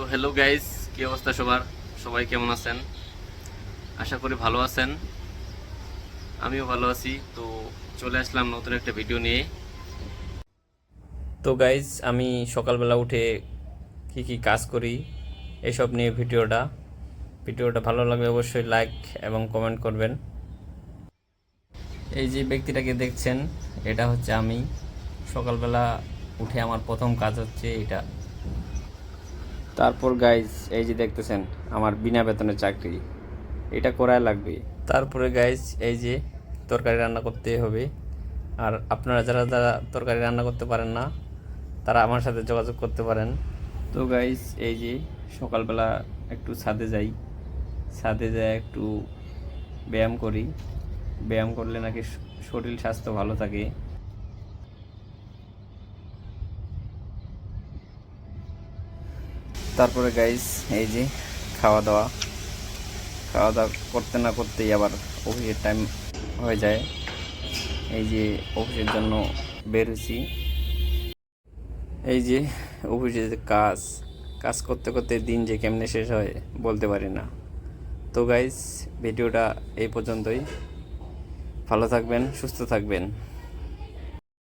তো hello guys, কি অবস্থা সবার? সবাই কেমন আছেন? আশা করি ভালো আছেন। আমিও ভালো আছি। তো চলে আসলাম নতুন একটা ভিডিও নিয়ে। তো গাইস, আমি সকালবেলা উঠে কি কি কাজ করি এসব নিয়ে ভিডিওটা ভালো লাগলে অবশ্যই লাইক এবং কমেন্ট করবেন। এই যে ব্যক্তিটাকে দেখছেন, এটা হচ্ছে আমি। সকালবেলা উঠে আমার প্রথম কাজ হচ্ছে এটা। তারপর গাইজ, এই যে দেখতেছেন আমার বিনা বেতনের চাকরি, এটা করাই লাগবে। তারপরে গাইজ, এই যে তরকারি রান্না করতে হবে। আর আপনারা যারা যারা তরকারি রান্না করতে পারেন না, তারা আমার সাথে যোগাযোগ করতে পারেন। তো গাইজ, এই যে সকালবেলা একটু ছাদে যাই, ছাদে যাই একটু ব্যায়াম করি। ব্যায়াম করলে নাকি শরীর স্বাস্থ্য ভালো থাকে। তারপরে গাইজ, এই যে খাওয়া দাওয়া খাওয়া দাওয়া করতে না করতেই আবার অফিসের টাইম হয়ে যায়। এই যে অফিসের জন্য বের হয়েছি। এই যে অফিসে যে কাজ কাজ করতে করতে দিন যে কেমনে শেষ হয় বলতে পারি না। তো গাইজ, ভিডিওটা এই পর্যন্তই। ভালো থাকবেন, সুস্থ থাকবেন।